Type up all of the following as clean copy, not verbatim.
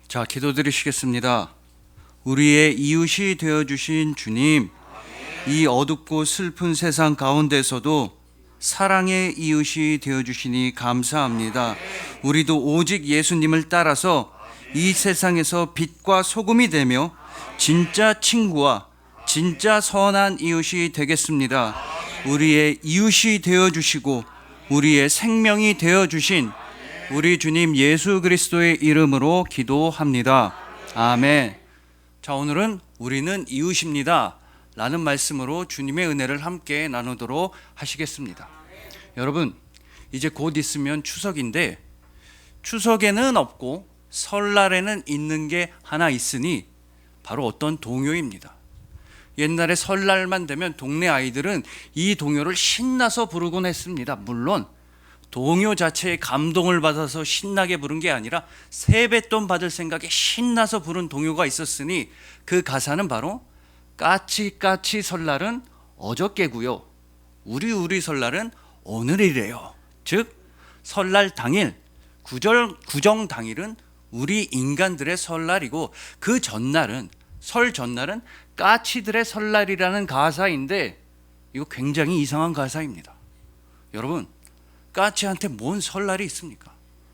자, 기도드리시겠습니다. 우리의 이웃이 되어주신 주님, 이 어둡고 슬픈 세상 가운데서도 사랑의 이웃이 되어주시니 감사합니다. 우리도 오직 예수님을 따라서 이 세상에서 빛과 소금이 되며 진짜 친구와 진짜 선한 이웃이 되겠습니다. 우리의 이웃이 되어주시고 우리의 생명이 되어주신 우리 주님 예수 그리스도의 이름으로 기도합니다. 아멘. 자, 오늘은 우리는 이웃입니다 라는 말씀으로 주님의 은혜를 함께 나누도록 하시겠습니다. 여러분, 이제 곧 있으면 추석인데 추석에는 없고 설날에는 있는 게 하나 있으니 바로 어떤 동요입니다. 옛날에 설날만 되면 동네 아이들은 이 동요를 신나서 부르곤 했습니다. 물론 동요 자체에 감동을 받아서 신나게 부른 게 아니라 세뱃돈 받을 생각에 신나서 부른 동요가 있었으니 그 가사는 바로 까치까치 설날은 어저께고요, 우리 설날은 오늘이래요. 즉 설날 당일, 구정 당일은 우리 인간들의 설날이고 그 전날은, 설 전날은 까치들의 설날이라는 가사인데 이거 굉장히 이상한 가사입니다. 여러분, 까치한테 뭔 설날이 있습니까?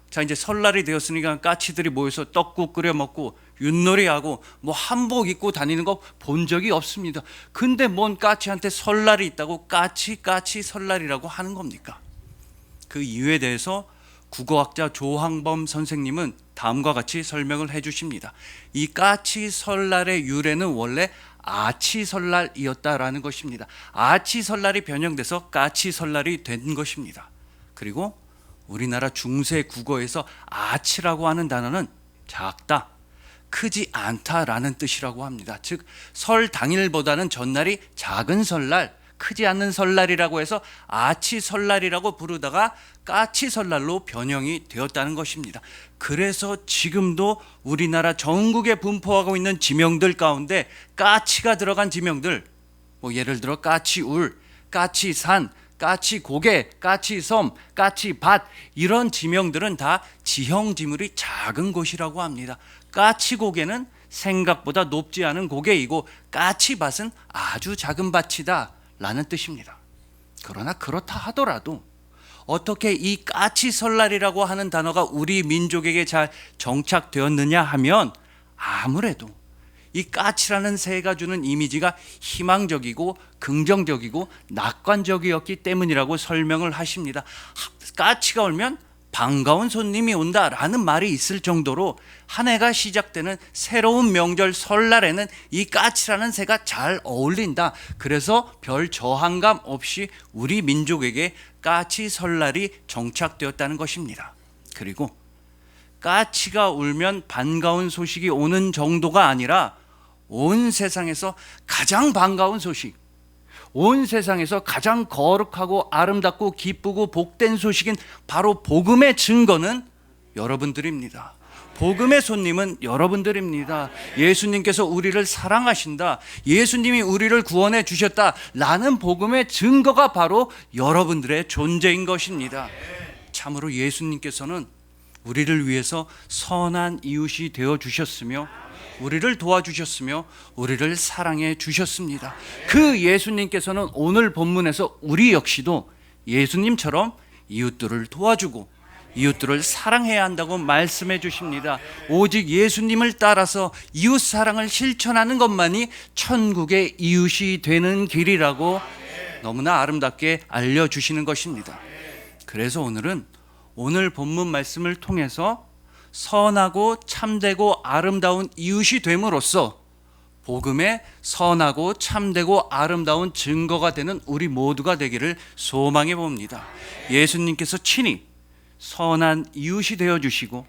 자, 이제 설날이 되었으니까 까치들이 모여서 떡국 끓여 먹고 윷놀이하고 뭐 한복 입고 다니는 거 본 적이 없습니다. 근데 뭔 까치한테 설날이 있다고 까치 설날이라고 하는 겁니까? 그 이유에 대해서 국어학자 조항범 선생님은 다음과 같이 설명을 해 주십니다. 이 까치 설날의 유래는 원래 아치 설날이었다라는 것입니다. 아치 설날이 변형돼서 까치 설날이 된 것입니다. 그리고 우리나라 중세 국어에서 아치라고 하는 단어는 작다, 크지 않다라는 뜻이라고 합니다. 즉 설 당일보다는 전날이 작은 설날, 크지 않는 설날이라고 해서 아치 설날이라고 부르다가 까치 설날로 변형이 되었다는 것입니다. 그래서 지금도 우리나라 전국에 분포하고 있는 지명들 가운데 까치가 들어간 지명들, 뭐 예를 들어 까치울, 까치산, 까치고개, 까치섬, 까치밭, 이런 지명들은 다 지형지물이 작은 곳이라고 합니다. 까치고개는 생각보다 높지 않은 고개이고 까치밭은 아주 작은 밭이다 라는 뜻입니다. 그러나 그렇다 하더라도 어떻게 이 까치 설날이라고 하는 단어가 우리 민족에게 잘 정착되었느냐 하면 아무래도 이 까치라는 새가 주는 이미지가 희망적이고 긍정적이고 낙관적이었기 때문이라고 설명을 하십니다. 까치가 오면 반가운 손님이 온다라는 말이 있을 정도로 한 해가 시작되는 새로운 명절 설날에는 이 까치라는 새가 잘 어울린다. 그래서 별 저항감 없이 우리 민족에게 까치 설날이 정착되었다는 것입니다. 그리고 까치가 울면 반가운 소식이 오는 정도가 아니라 온 세상에서 가장 반가운 소식, 온 세상에서 가장 거룩하고 아름답고 기쁘고 복된 소식인 바로 복음의 증거는 여러분들입니다. 복음의 손님은 여러분들입니다. 예수님께서 우리를 사랑하신다, 예수님이 우리를 구원해 주셨다 라는 복음의 증거가 바로 여러분들의 존재인 것입니다. 참으로 예수님께서는 우리를 위해서 선한 이웃이 되어 주셨으며 우리를 도와주셨으며 우리를 사랑해 주셨습니다. 그 예수님께서는 오늘 본문에서 우리 역시도 예수님처럼 이웃들을 도와주고 이웃들을 사랑해야 한다고 말씀해 주십니다. 오직 예수님을 따라서 이웃 사랑을 실천하는 것만이 천국의 이웃이 되는 길이라고 너무나 아름답게 알려주시는 것입니다. 그래서 오늘은 오늘 본문 말씀을 통해서 선하고 참되고 아름다운 이웃이 됨으로써 복음의 선하고 참되고 아름다운 증거가 되는 우리 모두가 되기를 소망해 봅니다. 예수님께서 친히 선한 이웃이 되어주시고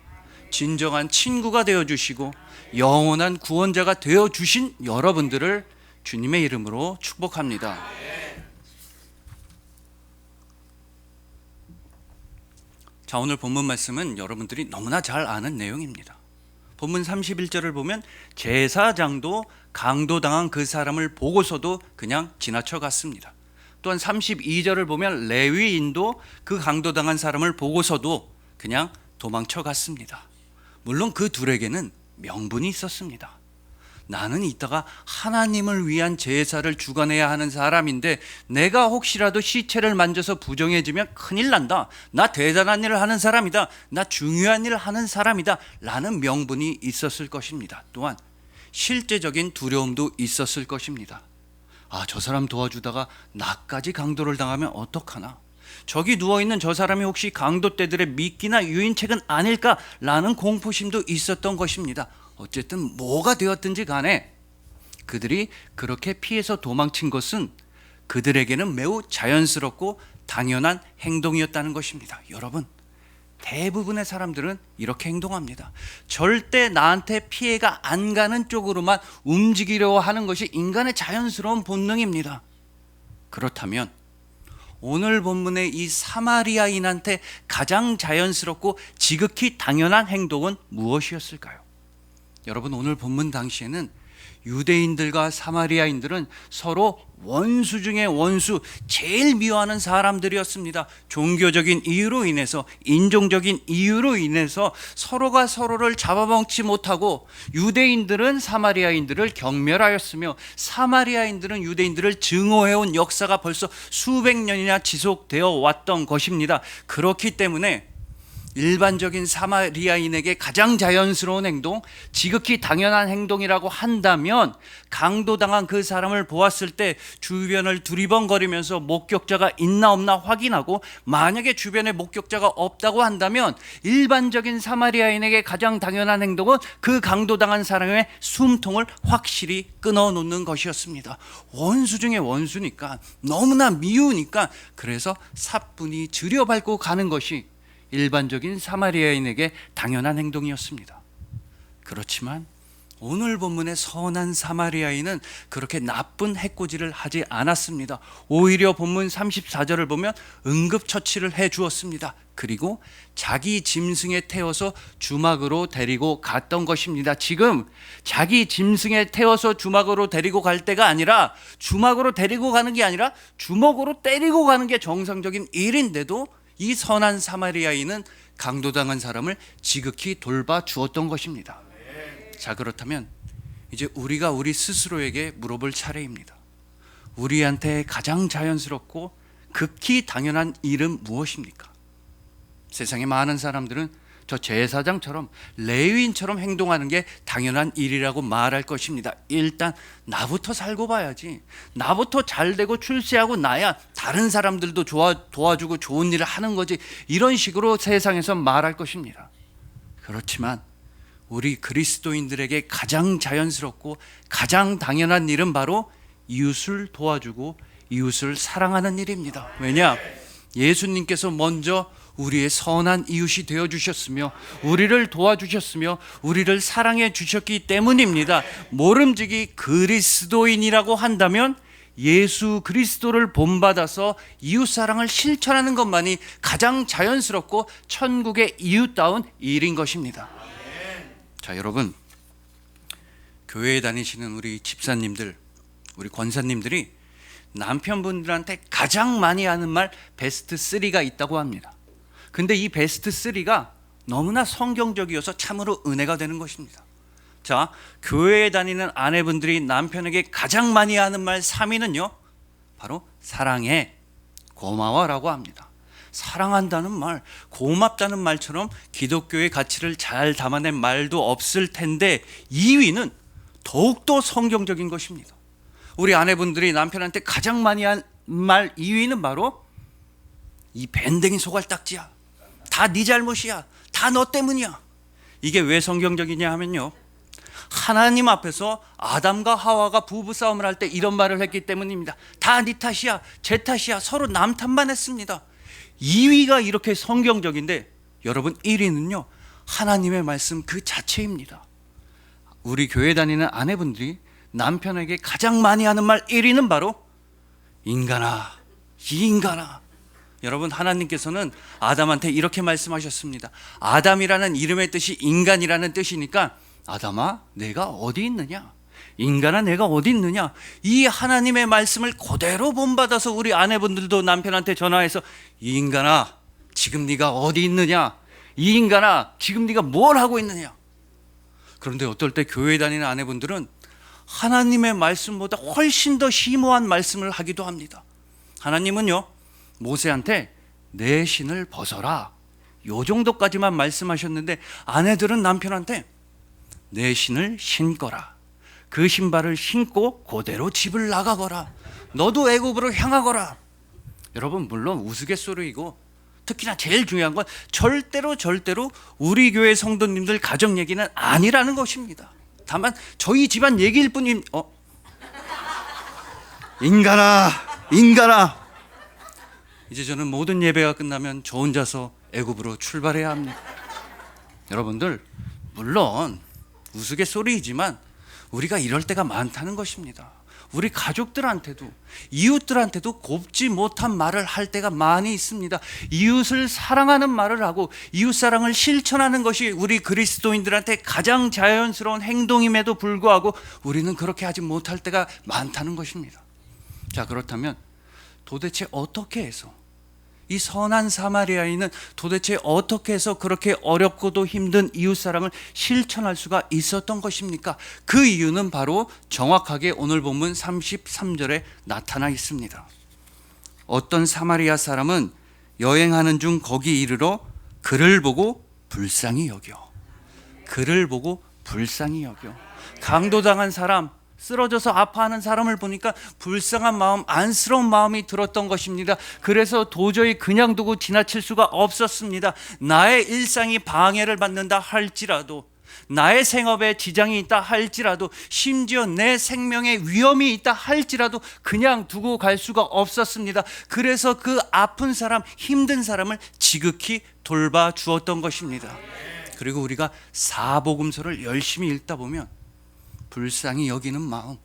진정한 친구가 되어주시고 영원한 구원자가 되어주신 여러분들을 주님의 이름으로 축복합니다. 자, 오늘 본문 말씀은 여러분들이 너무나 잘 아는 내용입니다. 본문 31절을 보면 제사장도 강도당한 그 사람을 보고서도 그냥 지나쳐 갔습니다. 또한 32절을 보면 레위인도 그 강도당한 사람을 보고서도 그냥 도망쳐 갔습니다. 물론 그 둘에게는 명분이 있었습니다. 나는 이따가 하나님을 위한 제사를 주관해야 하는 사람인데 내가 혹시라도 시체를 만져서 부정해지면 큰일 난다. 나 대단한 일을 하는 사람이다. 나 중요한 일을 하는 사람이다. 라는 명분이 있었을 것입니다. 또한 실제적인 두려움도 있었을 것입니다. 저 사람 도와주다가 나까지 강도를 당하면 어떡하나? 저기 누워있는 저 사람이 혹시 강도떼들의 미끼나 유인책은 아닐까라는 공포심도 있었던 것입니다. 어쨌든 뭐가 되었든지 간에 그들이 그렇게 피해서 도망친 것은 그들에게는 매우 자연스럽고 당연한 행동이었다는 것입니다. 여러분, 대부분의 사람들은 이렇게 행동합니다. 절대 나한테 피해가 안 가는 쪽으로만 움직이려고 하는 것이 인간의 자연스러운 본능입니다. 그렇다면 오늘 본문의 이 사마리아인한테 가장 자연스럽고 지극히 당연한 행동은 무엇이었을까요? 여러분, 오늘 본문 당시에는 유대인들과 사마리아인들은 서로 원수 중에 원수, 제일 미워하는 사람들이었습니다. 종교적인 이유로 인해서, 인종적인 이유로 인해서 서로가 서로를 잡아먹지 못하고 유대인들은 사마리아인들을 경멸하였으며 사마리아인들은 유대인들을 증오해온 역사가 벌써 수백 년이나 지속되어 왔던 것입니다. 그렇기 때문에 일반적인 사마리아인에게 가장 자연스러운 행동, 지극히 당연한 행동이라고 한다면 강도당한 그 사람을 보았을 때 주변을 두리번거리면서 목격자가 있나 없나 확인하고, 만약에 주변에 목격자가 없다고 한다면 일반적인 사마리아인에게 가장 당연한 행동은 그 강도당한 사람의 숨통을 확실히 끊어놓는 것이었습니다. 원수 중에 원수니까, 너무나 미우니까, 그래서 사뿐히 들여밟고 가는 것이 일반적인 사마리아인에게 당연한 행동이었습니다. 그렇지만 오늘 본문의 선한 사마리아인은 그렇게 나쁜 해코지를 하지 않았습니다. 오히려 본문 34절을 보면 응급처치를 해 주었습니다. 그리고 자기 짐승에 태워서 주막으로 데리고 갔던 것입니다. 지금 자기 짐승에 태워서 주막으로 데리고 갈 때가 아니라, 주막으로 데리고 가는 게 아니라 주먹으로 때리고 가는 게 정상적인 일인데도 이 선한 사마리아인은 강도당한 사람을 지극히 돌봐 주었던 것입니다. 자, 그렇다면 이제 우리가 우리 스스로에게 물어볼 차례입니다. 우리한테 가장 자연스럽고 극히 당연한 일은 무엇입니까? 세상에 많은 사람들은 저 제사장처럼, 레위인처럼 행동하는 게 당연한 일이라고 말할 것입니다. 일단 나부터 살고 봐야지, 나부터 잘되고 출세하고 나야 다른 사람들도 도와주고 좋은 일을 하는 거지, 이런 식으로 세상에서 말할 것입니다. 그렇지만 우리 그리스도인들에게 가장 자연스럽고 가장 당연한 일은 바로 이웃을 도와주고 이웃을 사랑하는 일입니다. 왜냐? 예수님께서 먼저 우리의 선한 이웃이 되어주셨으며 우리를 도와주셨으며 우리를 사랑해 주셨기 때문입니다. 모름지기 그리스도인이라고 한다면 예수 그리스도를 본받아서 이웃사랑을 실천하는 것만이 가장 자연스럽고 천국의 이웃다운 일인 것입니다. 자, 여러분, 교회에 다니시는 우리 집사님들, 우리 권사님들이 남편분들한테 가장 많이 하는 말 베스트 3가 있다고 합니다. 근데 이 베스트 3가 너무나 성경적이어서 참으로 은혜가 되는 것입니다. 자, 교회에 다니는 아내분들이 남편에게 가장 많이 하는 말 3위는요, 바로 사랑해, 고마워라고 합니다. 사랑한다는 말, 고맙다는 말처럼 기독교의 가치를 잘 담아낸 말도 없을 텐데 2위는 더욱더 성경적인 것입니다. 우리 아내분들이 남편한테 가장 많이 한 말 2위는 바로 이 밴댕이 소갈딱지야, 다 네 잘못이야, 다 너 때문이야. 이게 왜 성경적이냐 하면요, 하나님 앞에서 아담과 하와가 부부싸움을 할 때 이런 말을 했기 때문입니다. 다 네 탓이야, 제 탓이야, 서로 남 탓만 했습니다. 2위가 이렇게 성경적인데 여러분, 1위는요 하나님의 말씀 그 자체입니다. 우리 교회 다니는 아내분들이 남편에게 가장 많이 하는 말 1위는 바로 인간아, 이 인간아. 여러분, 하나님께서는 아담한테 이렇게 말씀하셨습니다. 아담이라는 이름의 뜻이 인간이라는 뜻이니까 아담아, 내가 어디 있느냐, 인간아, 내가 어디 있느냐. 이 하나님의 말씀을 그대로 본받아서 우리 아내분들도 남편한테 전화해서 이 인간아, 지금 네가 어디 있느냐, 이 인간아, 지금 네가 뭘 하고 있느냐. 그런데 어떨 때 교회 다니는 아내분들은 하나님의 말씀보다 훨씬 더 심오한 말씀을 하기도 합니다. 하나님은요, 모세한테 내 신을 벗어라, 요 정도까지만 말씀하셨는데 아내들은 남편한테 내 신을 신거라, 그 신발을 신고 그대로 집을 나가거라, 너도 애굽으로 향하거라. 여러분, 물론 우스갯소리이고 특히나 제일 중요한 건 절대로 우리 교회 성도님들 가정 얘기는 아니라는 것입니다. 다만 저희 집안 얘기일 뿐임. 인간아. 이제 저는 모든 예배가 끝나면 저 혼자서 애굽으로 출발해야 합니다. 여러분들, 물론 우스갯소리이지만 우리가 이럴 때가 많다는 것입니다. 우리 가족들한테도 이웃들한테도 곱지 못한 말을 할 때가 많이 있습니다. 이웃을 사랑하는 말을 하고 이웃사랑을 실천하는 것이 우리 그리스도인들한테 가장 자연스러운 행동임에도 불구하고 우리는 그렇게 하지 못할 때가 많다는 것입니다. 자, 그렇다면 도대체 어떻게 해서 이 선한 사마리아인은 도대체 어떻게 해서 그렇게 어렵고도 힘든 이웃사랑을 실천할 수가 있었던 것입니까? 그 이유는 바로 정확하게 오늘 본문 33절에 나타나 있습니다. 어떤 사마리아 사람은 여행하는 중 거기 이르러 그를 보고 불쌍히 여겨. 강도당한 사람, 쓰러져서 아파하는 사람을 보니까 불쌍한 마음, 안쓰러운 마음이 들었던 것입니다. 그래서 도저히 그냥 두고 지나칠 수가 없었습니다. 나의 일상이 방해를 받는다 할지라도, 나의 생업에 지장이 있다 할지라도, 심지어 내 생명에 위험이 있다 할지라도 그냥 두고 갈 수가 없었습니다. 그래서 그 아픈 사람, 힘든 사람을 지극히 돌봐주었던 것입니다. 그리고 우리가 사복음서를 열심히 읽다 보면 불쌍히 여기는 마음,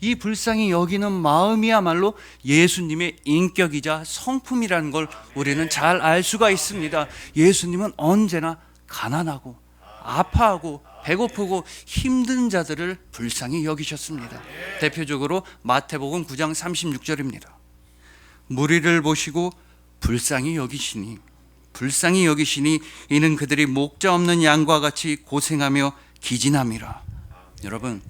이 불쌍히 여기는 마음이야말로 예수님의 인격이자 성품이라는 걸 우리는 잘 알 수가 있습니다. 예수님은 언제나 가난하고 아파하고 배고프고 힘든 자들을 불쌍히 여기셨습니다. 대표적으로 마태복음 9장 36절입니다. 무리를 보시고 불쌍히 여기시니 이는 그들이 목자 없는 양과 같이 고생하며 기진함이라. 여러분,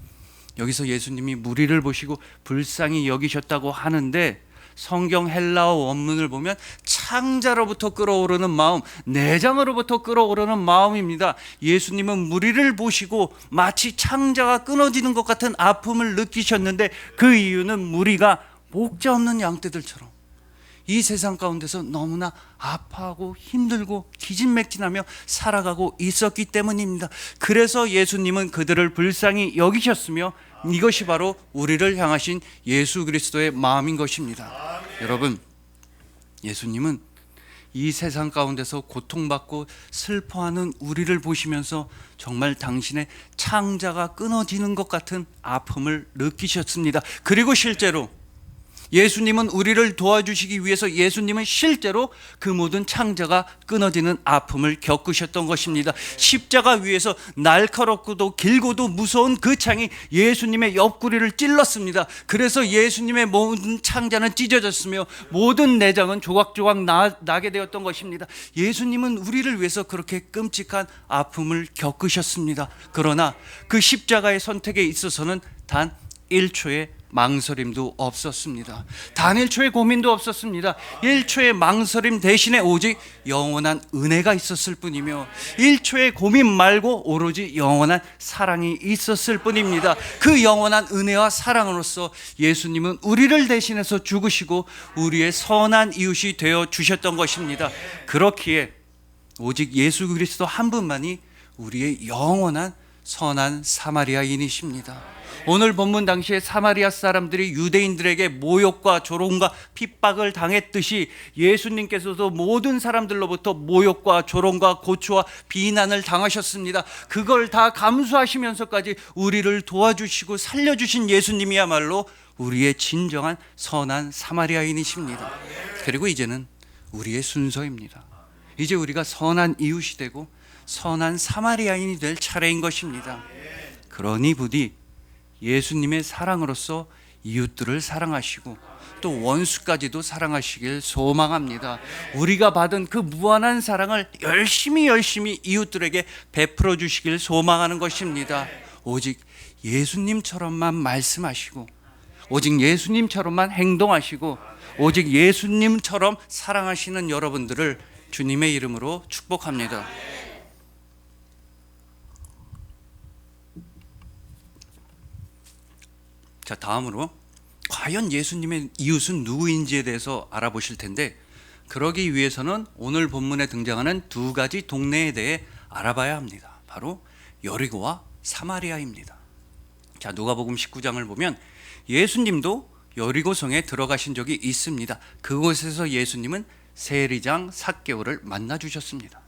여기서 예수님이 무리를 보시고 불쌍히 여기셨다고 하는데 성경 헬라어 원문을 보면 창자로부터 끓어오르는 마음, 내장으로부터 끓어오르는 마음입니다. 예수님은 무리를 보시고 마치 창자가 끊어지는 것 같은 아픔을 느끼셨는데 그 이유는 무리가 목자 없는 양떼들처럼 이 세상 가운데서 너무나 아파하고 힘들고 기진맥진하며 살아가고 있었기 때문입니다. 그래서 예수님은 그들을 불쌍히 여기셨으며 이것이 바로 우리를 향하신 예수 그리스도의 마음인 것입니다. 여러분, 예수님은 이 세상 가운데서 고통받고 슬퍼하는 우리를 보시면서 정말 당신의 창자가 끊어지는 것 같은 아픔을 느끼셨습니다. 그리고 실제로 예수님은 우리를 도와주시기 위해서 예수님은 실제로 그 모든 창자가 끊어지는 아픔을 겪으셨던 것입니다. 십자가 위에서 날카롭고도 길고도 무서운 그 창이 예수님의 옆구리를 찔렀습니다. 그래서 예수님의 모든 창자는 찢어졌으며 모든 내장은 조각조각 나게 되었던 것입니다. 예수님은 우리를 위해서 그렇게 끔찍한 아픔을 겪으셨습니다. 그러나 그 십자가의 선택에 있어서는 단 1초의 망설임도 없었습니다. 단 1초의 고민도 없었습니다. 1초의 망설임 대신에 오직 영원한 은혜가 있었을 뿐이며 1초의 고민 말고 오로지 영원한 사랑이 있었을 뿐입니다. 그 영원한 은혜와 사랑으로서 예수님은 우리를 대신해서 죽으시고 우리의 선한 이웃이 되어 주셨던 것입니다. 그렇기에 오직 예수 그리스도 한 분만이 우리의 영원한 선한 사마리아인이십니다. 오늘 본문 당시에 사마리아 사람들이 유대인들에게 모욕과 조롱과 핍박을 당했듯이 예수님께서도 모든 사람들로부터 모욕과 조롱과 고초와 비난을 당하셨습니다. 그걸 다 감수하시면서까지 우리를 도와주시고 살려주신 예수님이야말로 우리의 진정한 선한 사마리아인이십니다. 그리고 이제는 우리의 순서입니다. 이제 우리가 선한 이웃이 되고 선한 사마리아인이 될 차례인 것입니다. 그러니 부디 예수님의 사랑으로서 이웃들을 사랑하시고 또 원수까지도 사랑하시길 소망합니다. 우리가 받은 그 무한한 사랑을 열심히 이웃들에게 베풀어 주시길 소망하는 것입니다. 오직 예수님처럼만 말씀하시고, 오직 예수님처럼만 행동하시고, 오직 예수님처럼 사랑하시는 여러분들을 주님의 이름으로 축복합니다. 자, 다음으로 과연 예수님의 이웃은 누구인지에 대해서 알아보실 텐데, 그러기 위해서는 오늘 본문에 등장하는 두 가지 동네에 대해 알아봐야 합니다. 바로 여리고와 사마리아입니다. 자, 누가복음 19장을 보면 예수님도 여리고성에 들어가신 적이 있습니다. 그곳에서 예수님은 세리장 삭개오를 만나 주셨습니다.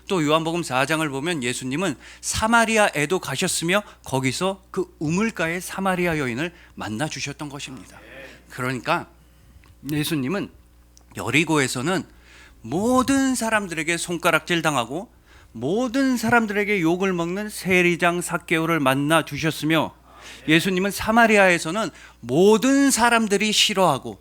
또 요한복음 4장을 보면 예수님은 사마리아에도 가셨으며 거기서 그 우물가의 사마리아 여인을 만나 주셨던 것입니다. 그러니까 예수님은 여리고에서는 모든 사람들에게 손가락질 당하고 모든 사람들에게 욕을 먹는 세리장 삭개오를 만나 주셨으며, 예수님은 사마리아에서는 모든 사람들이 싫어하고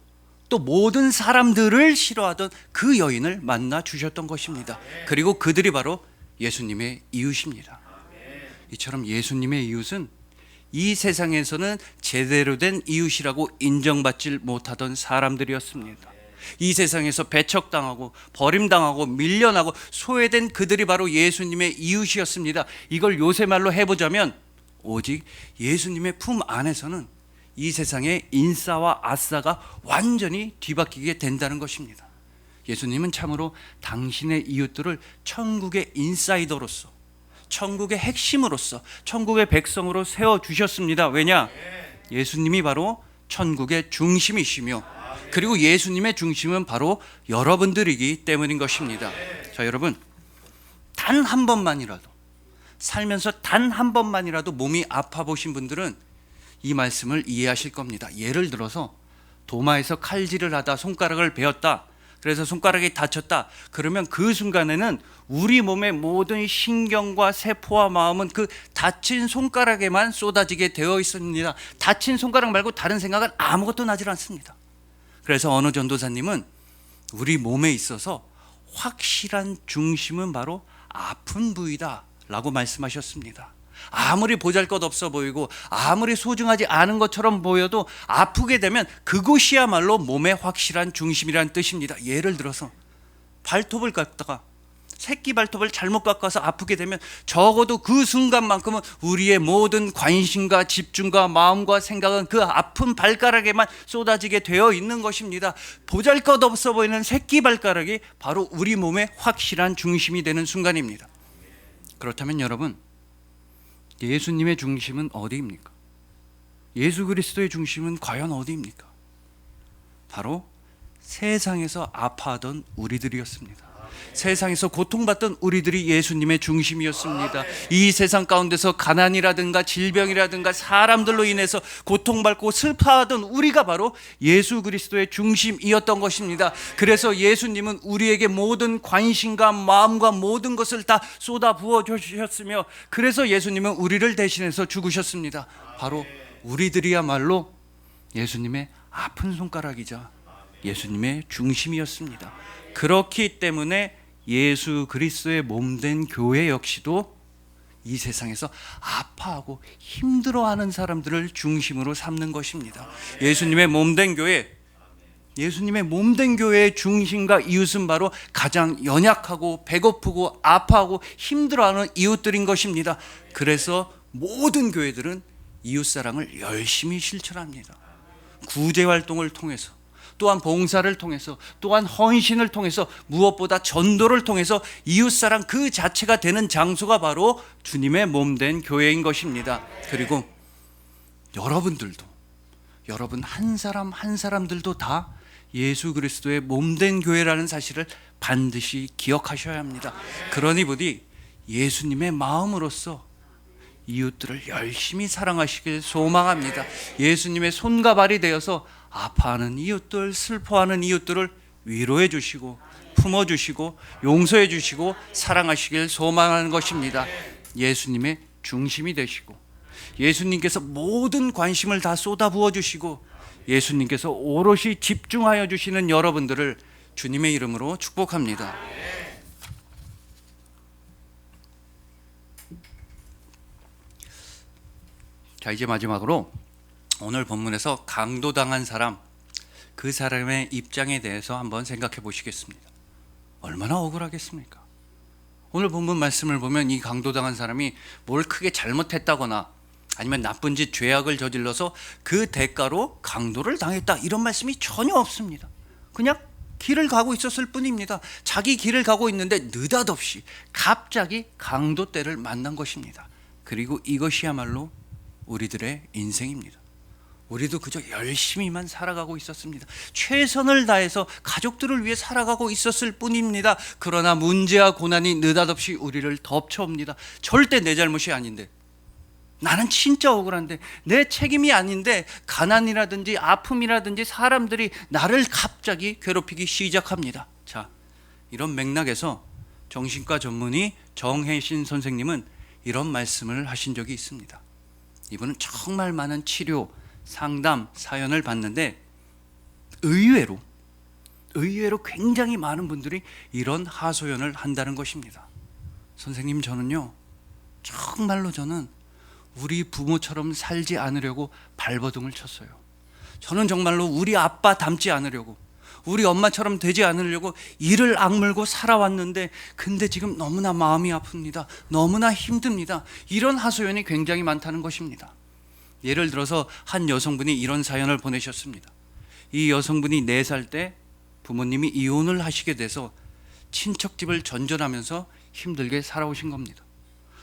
또 모든 사람들을 싫어하던 그 여인을 만나 주셨던 것입니다. 그리고 그들이 바로 예수님의 이웃입니다. 이처럼 예수님의 이웃은 이 세상에서는 제대로 된 이웃이라고 인정받지 못하던 사람들이었습니다. 이 세상에서 배척당하고 버림당하고 밀려나고 소외된 그들이 바로 예수님의 이웃이었습니다. 이걸 요새 말로 해보자면 오직 예수님의 품 안에서는 이 세상의 인싸와 아싸가 완전히 뒤바뀌게 된다는 것입니다. 예수님은 참으로 당신의 이웃들을 천국의 인사이더로서, 천국의 핵심으로서, 천국의 백성으로 세워주셨습니다. 왜냐? 예수님이 바로 천국의 중심이시며, 그리고 예수님의 중심은 바로 여러분들이기 때문인 것입니다. 자, 여러분, 단 한 번만이라도 살면서 단 한 번만이라도 몸이 아파 보신 분들은 이 말씀을 이해하실 겁니다. 예를 들어서 도마에서 칼질을 하다 손가락을 베었다, 그래서 손가락이 다쳤다. 그러면 그 순간에는 우리 몸의 모든 신경과 세포와 마음은 그 다친 손가락에만 쏟아지게 되어 있습니다. 다친 손가락 말고 다른 생각은 아무것도 나질 않습니다. 그래서 어느 전도사님은 우리 몸에 있어서 확실한 중심은 바로 아픈 부위다 라고 말씀하셨습니다. 아무리 보잘것없어 보이고 아무리 소중하지 않은 것처럼 보여도 아프게 되면 그곳이야말로 몸의 확실한 중심이라는 뜻입니다. 예를 들어서 발톱을 깎다가 새끼 발톱을 잘못 깎아서 아프게 되면 적어도 그 순간만큼은 우리의 모든 관심과 집중과 마음과 생각은 그 아픈 발가락에만 쏟아지게 되어 있는 것입니다. 보잘것없어 보이는 새끼 발가락이 바로 우리 몸의 확실한 중심이 되는 순간입니다. 그렇다면 여러분, 예수님의 중심은 어디입니까? 예수 그리스도의 중심은 과연 어디입니까? 바로 세상에서 아파하던 우리들이었습니다. 세상에서 고통받던 우리들이 예수님의 중심이었습니다. 이 세상 가운데서 가난이라든가 질병이라든가 사람들로 인해서 고통받고 슬퍼하던 우리가 바로 예수 그리스도의 중심이었던 것입니다. 그래서 예수님은 우리에게 모든 관심과 마음과 모든 것을 다 쏟아 부어 주셨으며, 그래서 예수님은 우리를 대신해서 죽으셨습니다. 바로 우리들이야말로 예수님의 아픈 손가락이자 예수님의 중심이었습니다. 그렇기 때문에 예수 그리스도의 몸된 교회 역시도 이 세상에서 아파하고 힘들어하는 사람들을 중심으로 삼는 것입니다. 예수님의 몸된 교회, 예수님의 몸된 교회의 중심과 이웃은 바로 가장 연약하고 배고프고 아파하고 힘들어하는 이웃들인 것입니다. 그래서 모든 교회들은 이웃사랑을 열심히 실천합니다. 구제활동을 통해서, 또한 봉사를 통해서, 또한 헌신을 통해서, 무엇보다 전도를 통해서 이웃사랑 그 자체가 되는 장소가 바로 주님의 몸된 교회인 것입니다. 그리고 여러분들도, 여러분 한 사람 한 사람들도 다 예수 그리스도의 몸된 교회라는 사실을 반드시 기억하셔야 합니다. 그러니 부디 예수님의 마음으로서 이웃들을 열심히 사랑하시길 소망합니다. 예수님의 손과 발이 되어서 아파하는 이웃들, 슬퍼하는 이웃들을 위로해 주시고 품어 주시고 용서해 주시고 사랑하시길 소망하는 것입니다. 예수님의 중심이 되시고 예수님께서 모든 관심을 다 쏟아부어 주시고 예수님께서 오롯이 집중하여 주시는 여러분들을 주님의 이름으로 축복합니다. 자, 이제 마지막으로 오늘 본문에서 강도당한 사람, 그 사람의 입장에 대해서 한번 생각해 보시겠습니다. 얼마나 억울하겠습니까? 오늘 본문 말씀을 보면 이 강도당한 사람이 뭘 크게 잘못했다거나 아니면 나쁜 짓, 죄악을 저질러서 그 대가로 강도를 당했다, 이런 말씀이 전혀 없습니다. 그냥 길을 가고 있었을 뿐입니다. 자기 길을 가고 있는데 느닷없이 갑자기 강도 떼를 만난 것입니다. 그리고 이것이야말로 우리들의 인생입니다. 우리도 그저 열심히만 살아가고 있었습니다. 최선을 다해서 가족들을 위해 살아가고 있었을 뿐입니다. 그러나 문제와 고난이 느닷없이 우리를 덮쳐옵니다. 절대 내 잘못이 아닌데, 나는 진짜 억울한데, 내 책임이 아닌데 가난이라든지 아픔이라든지 사람들이 나를 갑자기 괴롭히기 시작합니다. 자, 이런 맥락에서 정신과 전문의 정혜신 선생님은 이런 말씀을 하신 적이 있습니다. 이분은 정말 많은 치료, 상담, 사연을 받는데 의외로 굉장히 많은 분들이 이런 하소연을 한다는 것입니다. 선생님, 저는요, 정말로 저는 우리 부모처럼 살지 않으려고 발버둥을 쳤어요. 저는 정말로 우리 아빠 닮지 않으려고, 우리 엄마처럼 되지 않으려고 이를 악물고 살아왔는데, 근데 지금 너무나 마음이 아픕니다. 너무나 힘듭니다. 이런 하소연이 굉장히 많다는 것입니다. 예를 들어서 한 여성분이 이런 사연을 보내셨습니다. 이 여성분이 4살 때 부모님이 이혼을 하시게 돼서 친척집을 전전하면서 힘들게 살아오신 겁니다.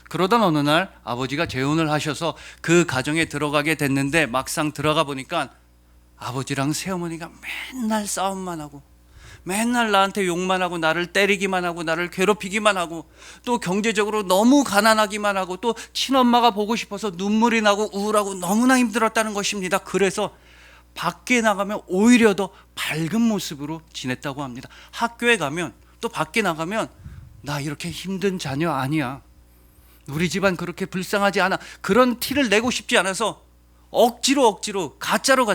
그러던 어느 날 아버지가 재혼을 하셔서 그 가정에 들어가게 됐는데, 막상 들어가 보니까 아버지랑 새어머니가 맨날 싸움만 하고, 맨날 나한테 욕만 하고, 나를 때리기만 하고, 나를 괴롭히기만 하고, 또 경제적으로 너무 가난하기만 하고, 또 친엄마가 보고 싶어서 눈물이 나고 우울하고 너무나 힘들었다는 것입니다. 그래서 밖에 나가면 오히려 더 밝은 모습으로 지냈다고 합니다. 학교에 가면, 또 밖에 나가면, 나 이렇게 힘든 자녀 아니야, 우리 집안 그렇게 불쌍하지 않아, 그런 티를 내고 싶지 않아서 억지로 가짜로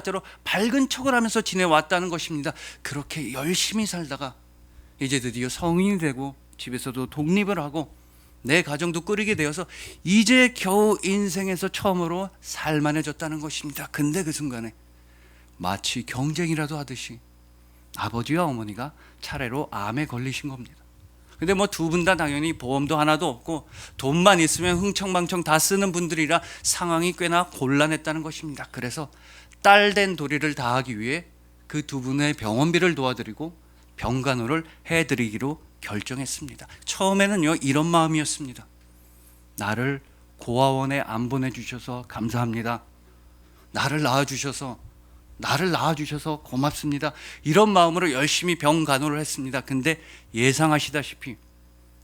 밝은 척을 하면서 지내왔다는 것입니다. 그렇게 열심히 살다가 이제 드디어 성인이 되고 집에서도 독립을 하고 내 가정도 꾸리게 되어서 이제 겨우 인생에서 처음으로 살만해졌다는 것입니다. 근데 그 순간에 마치 경쟁이라도 하듯이 아버지와 어머니가 차례로 암에 걸리신 겁니다. 근데 뭐 두 분 다 당연히 보험도 하나도 없고 돈만 있으면 흥청망청 다 쓰는 분들이라 상황이 꽤나 곤란했다는 것입니다. 그래서 딸된 도리를 다하기 위해 그 두 분의 병원비를 도와드리고 병간호를 해드리기로 결정했습니다. 처음에는요, 이런 마음이었습니다. 나를 고아원에 안 보내주셔서 감사합니다. 나를 낳아주셔서 고맙습니다. 이런 마음으로 열심히 병간호를 했습니다. 근데 예상하시다시피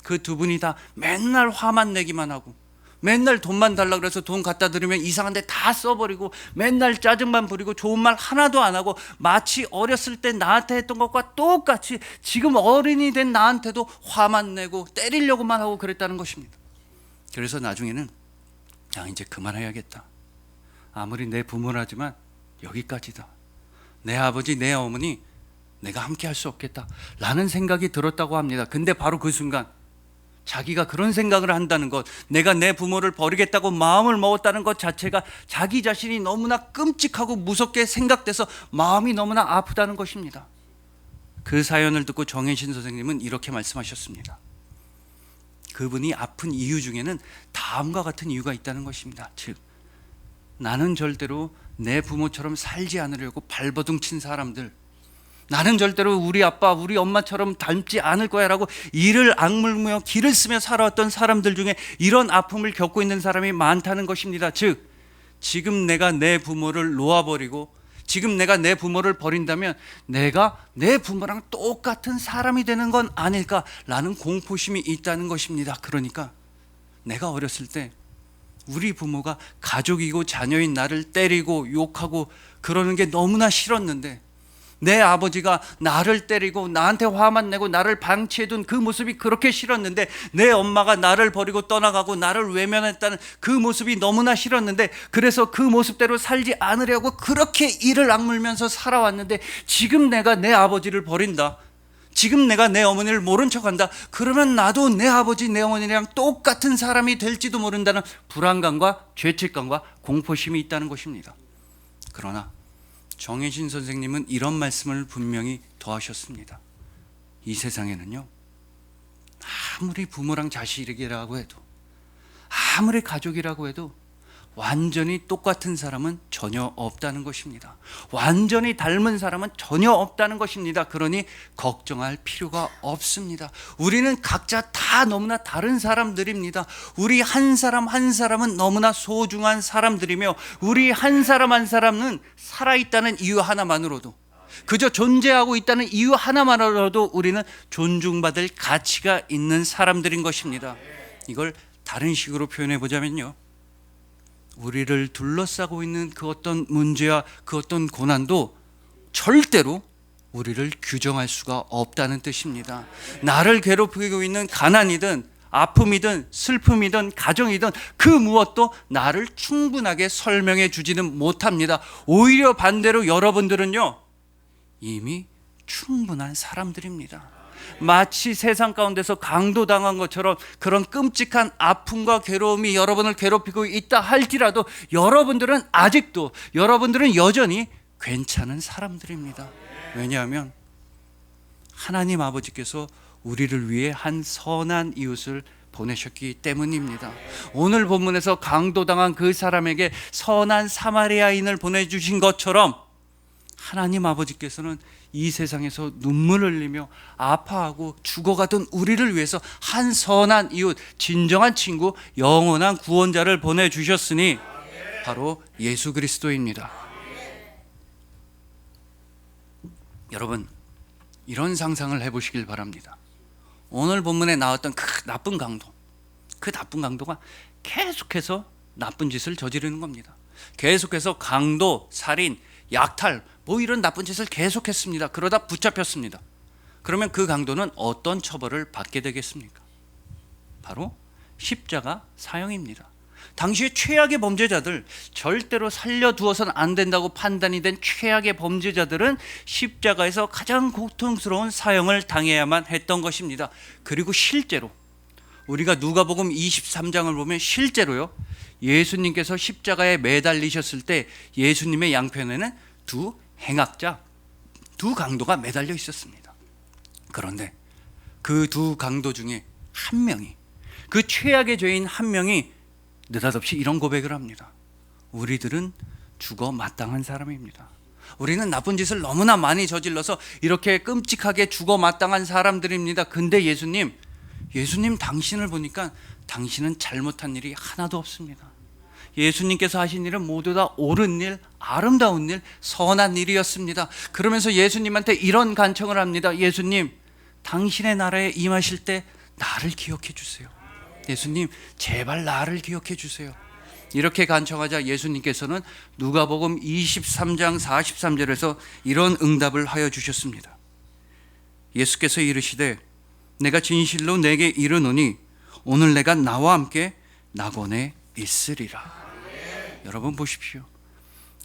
그 두 분이 다 맨날 화만 내기만 하고, 맨날 돈만 달라 그래서 돈 갖다 드리면 이상한데 다 써버리고, 맨날 짜증만 부리고 좋은 말 하나도 안 하고, 마치 어렸을 때 나한테 했던 것과 똑같이 지금 어른이 된 나한테도 화만 내고 때리려고만 하고 그랬다는 것입니다. 그래서 나중에는 이제 그만해야겠다. 아무리 내 부모라지만 여기까지다. 내 아버지, 내 어머니 내가 함께 할 수 없겠다 라는 생각이 들었다고 합니다. 근데 바로 그 순간 자기가 그런 생각을 한다는 것, 내가 내 부모를 버리겠다고 마음을 먹었다는 것 자체가 자기 자신이 너무나 끔찍하고 무섭게 생각돼서 마음이 너무나 아프다는 것입니다. 그 사연을 듣고 정혜신 선생님은 이렇게 말씀하셨습니다. 그분이 아픈 이유 중에는 다음과 같은 이유가 있다는 것입니다. 즉, 나는 절대로 내 부모처럼 살지 않으려고 발버둥 친 사람들, 나는 절대로 우리 아빠, 우리 엄마처럼 닮지 않을 거야 라고 이를 악물며 길을 쓰며 살아왔던 사람들 중에 이런 아픔을 겪고 있는 사람이 많다는 것입니다. 즉, 지금 내가 내 부모를 놓아버리고, 지금 내가 내 부모를 버린다면 내가 내 부모랑 똑같은 사람이 되는 건 아닐까라는 공포심이 있다는 것입니다. 그러니까 내가 어렸을 때 우리 부모가 가족이고 자녀인 나를 때리고 욕하고 그러는 게 너무나 싫었는데, 내 아버지가 나를 때리고 나한테 화만 내고 나를 방치해둔 그 모습이 그렇게 싫었는데, 내 엄마가 나를 버리고 떠나가고 나를 외면했다는 그 모습이 너무나 싫었는데, 그래서 그 모습대로 살지 않으려고 그렇게 이를 악물면서 살아왔는데, 지금 내가 내 아버지를 버린다, 지금 내가 내 어머니를 모른 척한다, 그러면 나도 내 아버지 내 어머니랑 똑같은 사람이 될지도 모른다는 불안감과 죄책감과 공포심이 있다는 것입니다. 그러나 정혜신 선생님은 이런 말씀을 분명히 더하셨습니다. 이 세상에는요, 아무리 부모랑 자식이라고 해도, 아무리 가족이라고 해도 완전히 똑같은 사람은 전혀 없다는 것입니다. 완전히 닮은 사람은 전혀 없다는 것입니다. 그러니 걱정할 필요가 없습니다. 우리는 각자 다 너무나 다른 사람들입니다. 우리 한 사람 한 사람은 너무나 소중한 사람들이며, 우리 한 사람 한 사람은 살아있다는 이유 하나만으로도, 그저 존재하고 있다는 이유 하나만으로도 우리는 존중받을 가치가 있는 사람들인 것입니다. 이걸 다른 식으로 표현해 보자면요, 우리를 둘러싸고 있는 그 어떤 문제와 그 어떤 고난도 절대로 우리를 규정할 수가 없다는 뜻입니다. 나를 괴롭히고 있는 가난이든 아픔이든 슬픔이든 가정이든 그 무엇도 나를 충분하게 설명해 주지는 못합니다. 오히려 반대로 여러분들은요, 이미 충분한 사람들입니다. 마치 세상 가운데서 강도당한 것처럼 그런 끔찍한 아픔과 괴로움이 여러분을 괴롭히고 있다 할지라도, 여러분들은 아직도, 여러분들은 여전히 괜찮은 사람들입니다. 왜냐하면 하나님 아버지께서 우리를 위해 한 선한 이웃을 보내셨기 때문입니다. 오늘 본문에서 강도당한 그 사람에게 선한 사마리아인을 보내주신 것처럼, 하나님 아버지께서는 이 세상에서 눈물을 흘리며 아파하고 죽어가던 우리를 위해서 한 선한 이웃, 진정한 친구, 영원한 구원자를 보내주셨으니 바로 예수 그리스도입니다. 여러분, 이런 상상을 해보시길 바랍니다. 오늘 본문에 나왔던 그 나쁜 강도, 그 나쁜 강도가 계속해서 나쁜 짓을 저지르는 겁니다. 계속해서 강도, 살인, 약탈, 뭐 이런 나쁜 짓을 계속했습니다. 그러다 붙잡혔습니다. 그러면 그 강도는 어떤 처벌을 받게 되겠습니까? 바로 십자가 사형입니다. 당시의 최악의 범죄자들, 절대로 살려두어서는 안 된다고 판단이 된 최악의 범죄자들은 십자가에서 가장 고통스러운 사형을 당해야만 했던 것입니다. 그리고 실제로 우리가 누가복음 23장을 보면 실제로요, 예수님께서 십자가에 매달리셨을 때 예수님의 양편에는 두 행악자, 두 강도가 매달려 있었습니다. 그런데 그 두 강도 중에 한 명이, 그 최악의 죄인 한 명이 느닷없이 이런 고백을 합니다. 우리들은 죽어 마땅한 사람입니다. 우리는 나쁜 짓을 너무나 많이 저질러서 이렇게 끔찍하게 죽어 마땅한 사람들입니다. 근데 예수님 당신을 보니까 당신은 잘못한 일이 하나도 없습니다. 예수님께서 하신 일은 모두 다 옳은 일, 아름다운 일, 선한 일이었습니다. 그러면서 예수님한테 이런 간청을 합니다. 예수님, 당신의 나라에 임하실 때 나를 기억해 주세요. 예수님, 제발 나를 기억해 주세요. 이렇게 간청하자 예수님께서는 누가복음 23장 43절에서 이런 응답을 하여 주셨습니다. 예수께서 이르시되 내가 진실로 내게 이르노니 오늘 내가 나와 함께 낙원에 있으리라. 여러분 보십시오.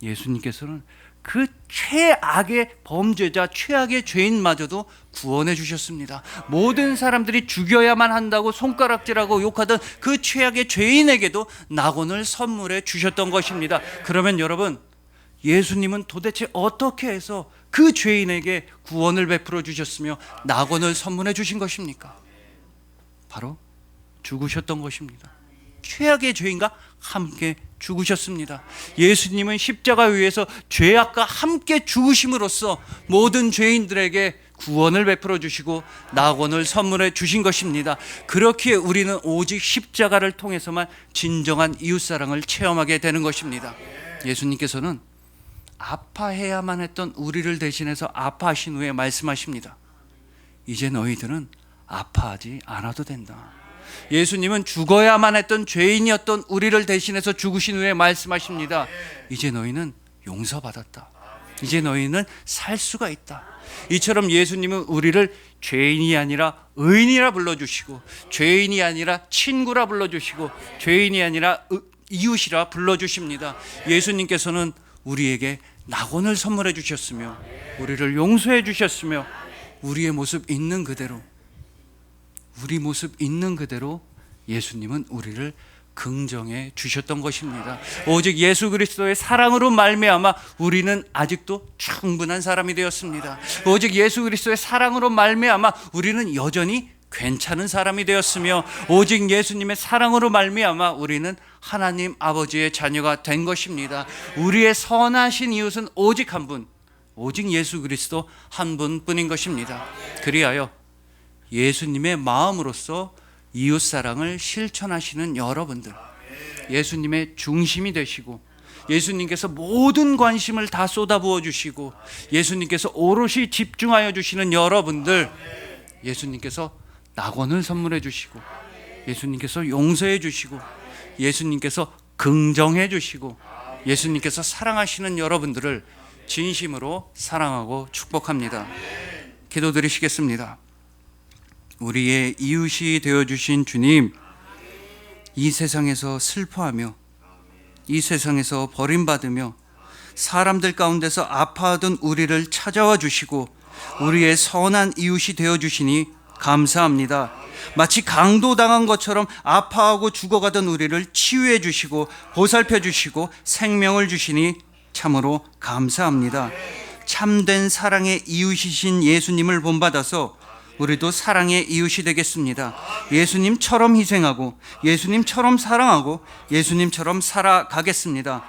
예수님께서는 그 최악의 범죄자, 최악의 죄인마저도 구원해 주셨습니다. 모든 사람들이 죽여야만 한다고 손가락질하고 욕하던 그 최악의 죄인에게도 낙원을 선물해 주셨던 것입니다. 그러면 여러분, 예수님은 도대체 어떻게 해서 그 죄인에게 구원을 베풀어 주셨으며 낙원을 선물해 주신 것입니까? 바로 죽으셨던 것입니다. 최악의 죄인과 함께 죽으셨습니다. 예수님은 십자가 위에서 죄악과 함께 죽으심으로써 모든 죄인들에게 구원을 베풀어 주시고 낙원을 선물해 주신 것입니다. 그렇기에 우리는 오직 십자가를 통해서만 진정한 이웃사랑을 체험하게 되는 것입니다. 예수님께서는 아파해야만 했던 우리를 대신해서 아파하신 후에 말씀하십니다. 이제 너희들은 아파하지 않아도 된다. 예수님은 죽어야만 했던 죄인이었던 우리를 대신해서 죽으신 후에 말씀하십니다. 이제 너희는 용서받았다. 이제 너희는 살 수가 있다. 이처럼 예수님은 우리를 죄인이 아니라 의인이라 불러주시고, 죄인이 아니라 친구라 불러주시고, 죄인이 아니라 이웃이라 불러주십니다. 예수님께서는 우리에게 낙원을 선물해 주셨으며, 우리를 용서해 주셨으며, 우리의 모습 있는 그대로, 우리 모습 있는 그대로 예수님은 우리를 긍정해 주셨던 것입니다. 오직 예수 그리스도의 사랑으로 말미암아 우리는 아직도 충분한 사람이 되었습니다. 오직 예수 그리스도의 사랑으로 말미암아 우리는 여전히 괜찮은 사람이 되었으며, 오직 예수님의 사랑으로 말미암아 우리는 하나님 아버지의 자녀가 된 것입니다. 우리의 선하신 이웃은 오직 한 분, 오직 예수 그리스도 한 분뿐인 것입니다. 그리하여 예수님의 마음으로서 이웃사랑을 실천하시는 여러분들, 예수님의 중심이 되시고, 예수님께서 모든 관심을 다 쏟아부어 주시고, 예수님께서 오롯이 집중하여 주시는 여러분들, 예수님께서 낙원을 선물해 주시고, 예수님께서 용서해 주시고, 예수님께서 긍정해 주시고, 예수님께서 사랑하시는 여러분들을 진심으로 사랑하고 축복합니다. 기도드리시겠습니다. 우리의 이웃이 되어주신 주님, 이 세상에서 슬퍼하며, 이 세상에서 버림받으며, 사람들 가운데서 아파하던 우리를 찾아와 주시고 우리의 선한 이웃이 되어주시니 감사합니다. 마치 강도당한 것처럼 아파하고 죽어가던 우리를 치유해 주시고 보살펴 주시고 생명을 주시니 참으로 감사합니다. 참된 사랑의 이웃이신 예수님을 본받아서 우리도 사랑의 이웃이 되겠습니다. 예수님처럼 희생하고 예수님처럼 사랑하고 예수님처럼 살아가겠습니다.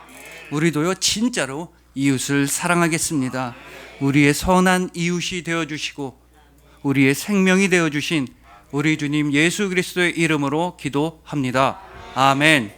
우리도요 진짜로 이웃을 사랑하겠습니다. 우리의 선한 이웃이 되어주시고 우리의 생명이 되어주신 우리 주님 예수 그리스도의 이름으로 기도합니다. 아멘.